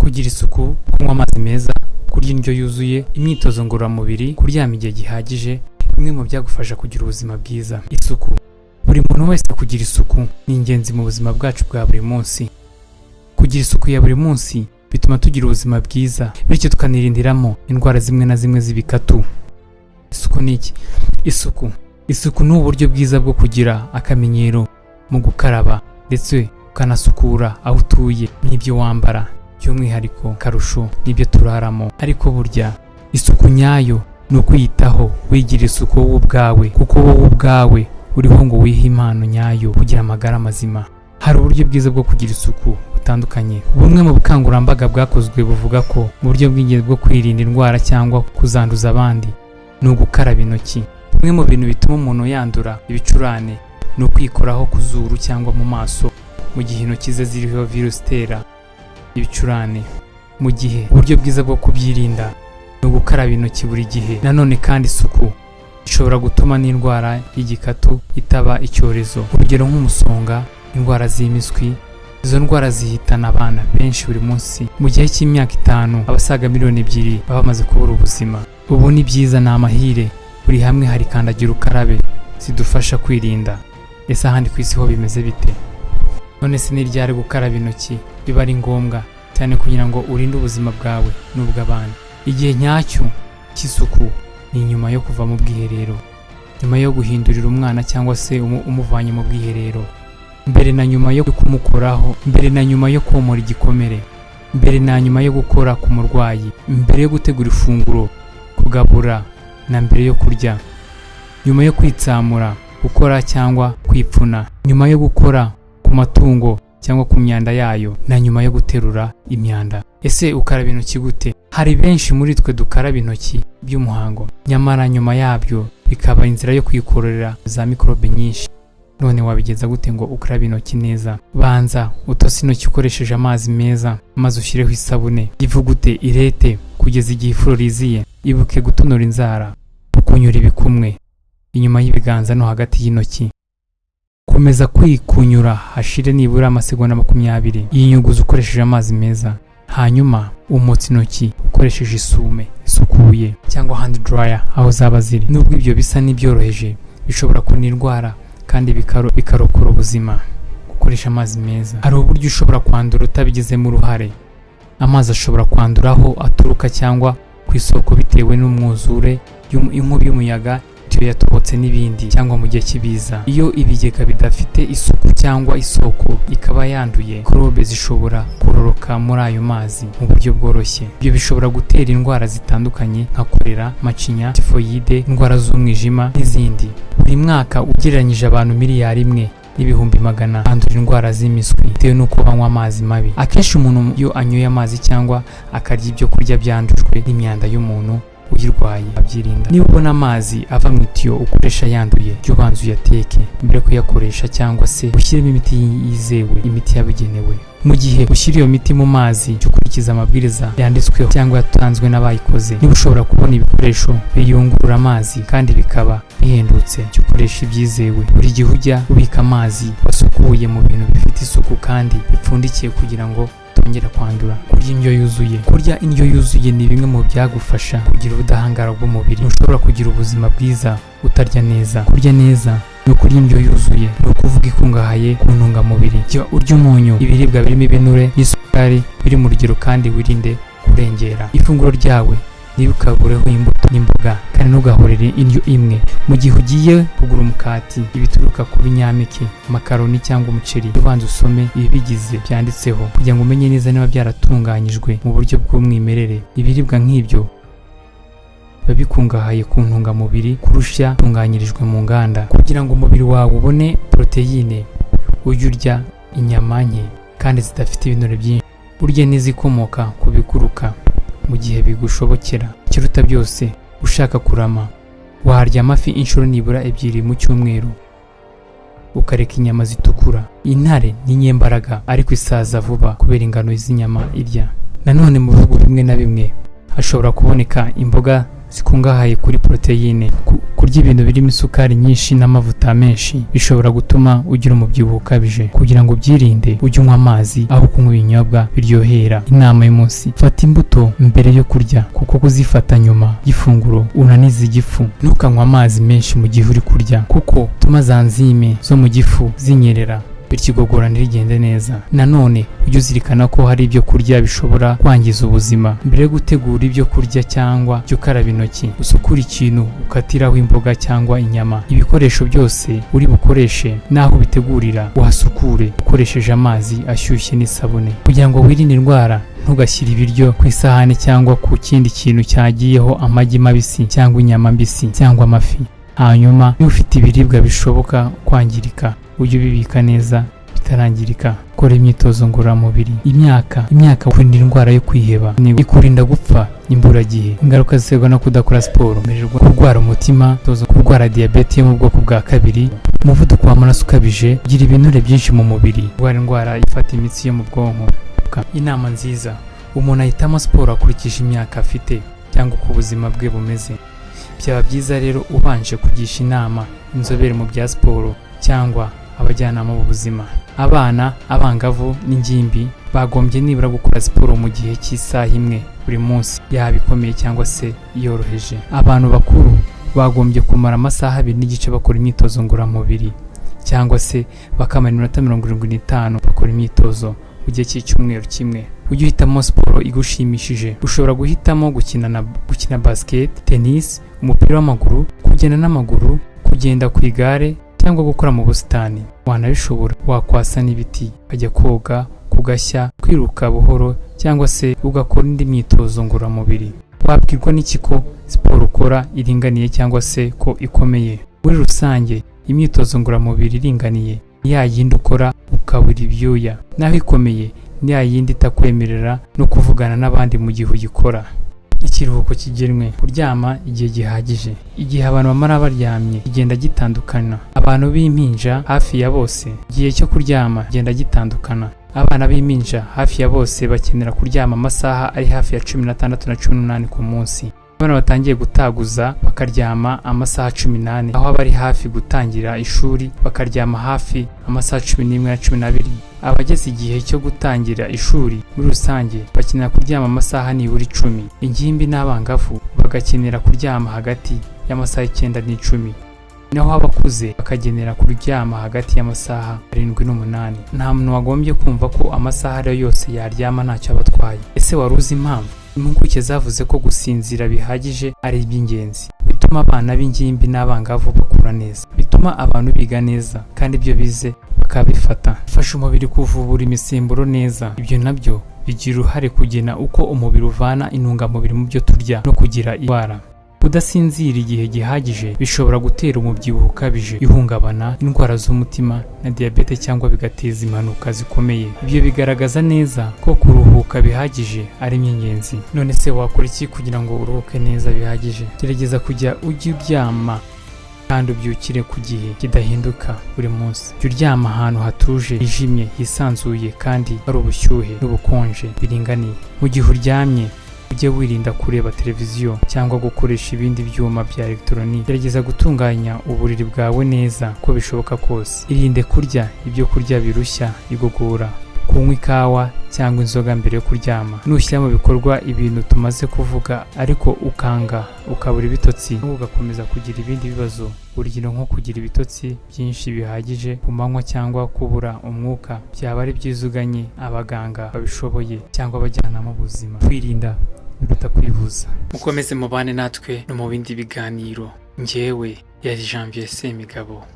kugira isuku, kunywa amazi meza, kurya indyo yuzuye, imyitozo ngororamubiri, kuryama igihe gihagije, bimwe mu byagufasha kugira ubuzima bwiza. Isuku, buri muntu wese kugira isuku ni ingenzi mu buzima bwacu bwa buri munsi. Kugira isuku ya buri munsi bituma tugira ubuzima bwiza, bityo tukanirindiramo indwara zimwe na zimwe z'ibikatu. Isuku ni iki? Isuku ni uburyo bwiza bwo kugira akamenyero mu gukaraba ndetse ukanasukura aho utuye n'ibyo wambara, by'umwihariko karusho n'ibyo turaramo. Ariko burya isuku nyayo ni ukwiyitaho, wigira isuku wowe ubwawe, kuko wowe ubwawe uriho ngo wihe impano nyayo kugira amagara mazima. Hari uburyo bwiza bwo kugira isuku butandukanye. Bumwe mu bukangurambaga bwakozwe buvuga ko mu buryo bw'ingenzi bwo kwirinda indwara cyangwa kuzanduza abandi ni ugukaraba intoki. Bimwe mu bintu bituma umuntu yandura ibicurane ni ukwikoraho ku zuru cyangwa mu maso mu gihe intoki ze ziriho virusi itera ibicurane. Mu gihe uburyo bwiza bwo kubyirinda ni ugukaraba intoki buri gihe. Nanone kandi isuku ishobora gutuma n'indwara y'igikatu itaba icyorezo, urugero nk'umusonga, indwara z'impiswi. Izo ndwara zihitana abana benshi buri munsi. Mu gihe cy'imyaka 5 abasaga miliyoni 2 baba bamaze kubura ubuzima. Ubu ni byiza, ni amahire, buri hamwe hari kandagira ukarabe zidufasha kwirinda. Ese ahandi ku isi ho bimeze bite? None se ni ryari gukaraba intoki biba ari ngombwa cyane kugira ngo urinde ubuzima bwawe n'ubw'abandi? Igihe nyacyo cy'isuku ni nyuma yo kuva mu bwiherero, nyuma yo guhindurira umwana cyangwa se umuvanye mu bwiherero, mbere na nyuma yo kumukoraho, mbere na nyuma yo komora igikomere, mbere na nyuma yo gukora ku murwayi, mbere yo gutegura ifunguro, kugabura na mbere yo kurya, nyuma yo kwitsamura, gukora cyangwa kwipfuna, nyuma yo gukora ku matungo cyangwa ku myanda yayo, na nyuma yo guterura imyanda. Ese ukaraba intoki gute? Hari benshi muri twe dukaraba intoki by'umuhango, nyamara nyuma yabyo bikaba inzira yo kwikorera za mikorobe nyinshi. None wabigeza gute ngo ukarabe intoki neza? Banza utose intoki ukoresheje amazi meza, maze ushyireho isabune, ivugute irete kugeza igihe ifuro riziye. Ibuke gutonora inzara, ukunyura ibikumwe inyuma y'ibiganza no hagati y'intoki. Komeza kwikunyura hashire nibura amasegonda 20. Yinyuguza ukoresheje amazi meza. Hanyuma umutse intoki ukoresheje isume isukuye cyangwa hand dryer aho zaba ziri. Nubwo ibyo bisa n'ibyoroheje, bishobora kurinda indwara kandi bikarokora ubuzima. Gukoresha amazi meza, hari uburyo ushobora kwandura utabigizemo uruhare. Amazi ashobora kwandura aho aturuka cyangwa ku isoko bitewe n'umwuzure, inkubi y'umuyaga, itiyo yatobotse n'ibindi, cyangwa mu gihe cy'ibiza. Iyo ibigega bidafite isuku cyangwa isoko ikaba yanduye, mikorobe zishobora kororoka muri ayo mazi mu buryo bworoshye. Ibyo bishobora gutera indwara zitandukanye nka kolera, macinya, tifoyide, indwara z'umwijima n'izindi. Buri mwaka ugereranyije abantu miliyari 1.1 bandura indwara z'impiswi bitewe n'uko banywa amazi mabi. Akenshi umuntu iyo anyoye amazi cyangwa akarya ibyo kurya byandujwe n'imyanda y'umuntu uyirwaye abyirinda. Niba ubona amazi ava mu itiyo ukoresha yanduye, jya ubanza uyateke mbere yo kuyakoresha cyangwa se ushyiremo imiti yizewe, imiti yabugenewe. Mu gihe ushyira iyo miti mu mazi, jya ukurikiza amabwiriza yanditsweho cyangwa yatanzwe n'abayikoze. Niba ushobora kubona ibikoresho biyungurura amazi kandi bikaba bihendutse, jya ukoresha ibyizewe. Buri gihe ujya ubika amazi wasukuye mu bintu bifite isuku kandi bipfundikiye kugira ngo utongera kwandura. Kurya indyo yuzuye. Kurya indyo yuzuye ni bimwe mu byagufasha kugira ubudahangarwa bw'umubiri. Ntushobora kugira ubuzima bwiza utarya neza. Kurya neza ni ukurya indyo yuzuye, ni ukuvuga ikungahaye ku ntungamubiri. Jya urya umunyu, ibiribwa birimo ibinure n'isukari biri mu rugero kandi wirinde kurengera. Ifunguro ryawe ntibukabureho imbuto n'imboga kandi ntugahorere indyo imwe. Mu gihe ugiye kugura umukati, ibituruka ku binyampeke, makaroni cyangwa umuceri, ubanza usome ibibigize byanditseho kugira ngo umenye neza niba byaratunganyijwe mu buryo bw'umwimerere. Ibiribwa nk'ibyo biba bikungahaye ku ntungamubiri kurusha tunganyirijwe mu nganda. Kugira ngo umubiri wawe ubone proteine, ujye urya inyama nke kandi zidafite ibinure byinshi. Urye n'izikomoka ku biguruka mu gihe bigushobokera. Ikiruta byose, ushaka kurama, warya amafi inshuro nibura 2 mu cyumweru, ukareka inyama zitukura. Intare ni nyembaraga ariko isaza vuba kubera ingano z'inyama irya. Nanone mu bihugu bimwe na bimwe hashobora kuboneka imboga zikungahaye kuri proteine Kurya ibintu birimo isukari nyinshi n'amavuta menshi bishobora gutuma ugira umubyibuho ukabije. Kugira ngo ubyirinde, ujye unywa amazi aho kunywa ibinyobwa biryohera. Inama y'umunsi: fata imbuto mbere yo kurya, kuko kuzifata nyuma y'ifunguro unaniza igifu. Ntukanywe amazi menshi mu gihe uri kurya, kuko bituma za nzime zo mu gifu zinyerera, bityo igogora ntirigende neza. Nanone ujye uzirikana ko hari ibyo kurya bishobora kwangiza ubuzima. Mbere yo gutegura ibyo kurya cyangwa jya ukaraba intoki, usukure ikintu ukatiraho imboga cyangwa inyama. Ibikoresho byose uri bukoreshe n'aho ubitegurira uhasukure ukoresheje amazi ashyushye n'isabune. Kugira ngo wirinde indwara, ntugashyire ibiryo ku isahani cyangwa ku kindi kintu cyagiyeho amagi mabisi cyangwa inyama mbisi cyangwa amafi. Hanyuma niba ufite ibiribwa bishoboka kwangirika, ujye ubibika neza bitarangirika. Kora imyitozo ngororamubiri. Imyaka kurinda indwara yo kwiheba, ikurinda gupfa imburagihe. Ingaruka ziterwa no kudakora siporo: kurwara umutima, kurwara diyabete yo mu bwoko bwa 2, umuvuduko w'amaraso ukabije, kugira ibinure byinshi mu mubiri, kurwara indwara ifata imitsi yo mu bwonko. Inama nziza: umuntu ahitamo siporo akurikije imyaka afite cyangwa uko ubuzima bwe bumeze. Byaba byiza rero ubanje kugisha inama inzobere mu bya siporo cyangwa abajyanama b'ubuzima. Abana, abangavu n'ingimbi bagombye nibura gukora siporo mu gihe cy'isaha imwe buri munsi, yaba ikomeye cyangwa se yoroheje. Abantu bakuru bagombye kumara amasaha 2 n'igice bakora imyitozo ngororamubiri, cyangwa se bakamara iminota 75 bakora imyitozo mu gihe cy'icyumweru kimwe. Ujye uhitamo siporo igushimishije. Ushobora guhitamo gukina basket, tennis, umupira w'amaguru, kugenda n'amaguru, kugenda ku igare cyangwa gukora mu busitani. Wanabishobora wakwasa n'ibiti, ukajya koga, kugashya, kwiruka buhoro cyangwa se ugakora indi myitozo ngororamubiri. Wabwirwa n'iki ko siporo ukora iringaniye cyangwa se ko ikomeye? Muri rusange, imyitozo ngororamubiri iringaniye ni ya yindi ukora ukabura ibyuya, naho ikomeye ni ya yindi itakwemerera no kuvugana n'abandi mu gihe ugikora. Ikiruhuko kigenwe: kuryama igihe gihagije. Igihe abantu bamara baryamye kigenda gitandukana. Abantu b'impinja hafi ya bose, igihe cyo kuryama kigenda gitandukana. Abana b'impinja hafi ya bose bakenera kuryama amasaha ari hafi ya 16 na 18 ku munsi. Abana batangiye gutaguza bakaryama amasaha 18, aho abari hafi gutangira ishuri bakaryama hafi amasaha 11 na 12. Abageze igihe cyo gutangira ishuri muri rusange bakenera kuryama amasaha nibura 10. Ingimbi n'abangavu bagakenera kuryama hagati y'amasaha 9 n'10, naho abakuze bakagenera kuryama hagati y'amasaha 7 n'8. Nta muntu wagombye kumva ko amasaha ariyo yose yaryama ntacyo abatwaye. Ese wari uzi impamvu? Impuguke zavuze ko gusinzira bihagije ari iby'ingenzi. Bituma abana b'ingimbi n'abangavu bakura neza, bituma abantu biga neza kandi ibyo bize bakabifata. Fasha umubiri kuvubura imisemburo neza. Ibyo nabyo bigira uruhare kugena uko umubiri uvana intungamubiri mu byo turya no kugira indwara. Kudasinzira igihe gihagije bishobora gutera umubyibuho ukabije, ihungabana, indwara z'umutima na diyabete cyangwa bigateza impanuka zikomeye. Ibyo bigaragaza neza ko kuruhuka bihagije ari ingenzi. None se wakora iki kugira ngo uruhuke neza bihagije? Gerageza kujya ujya uryama kandi ubyukire ku gihe kidahinduka buri munsi. Jya uryama ahantu hatuje, hijimye, hisanzuye kandi hari ubushyuhe n'ubukonje biringaniye. Mu gihe uryamye ujye wirinda kureba televiziyo cyangwa gukoresha ibindi byuma bya elegitoroniki. Gerageza gutunganya uburiri bwawe neza uko bishoboka kose. Irinde kurya ibyo kurya birushya igogora, kunywa ikawa cyangwa inzoga mbere yo kuryama. Nushyira mu bikorwa ibintu tumaze kuvuga ariko ukabura ibitotsi, ugakomeza kugira ibindi bibazo, urugero nko kugira ibitotsi byinshi bihagije ku manywa cyangwa kubura umwuka, byaba ari byiza uganye abaganga babishoboye cyangwa abajyanama b'ubuzima. Kwirinda biruta kwivuza. Mukomeze mubane natwe no mu bindi biganiro. Njyewe yari Janvier Semigabo.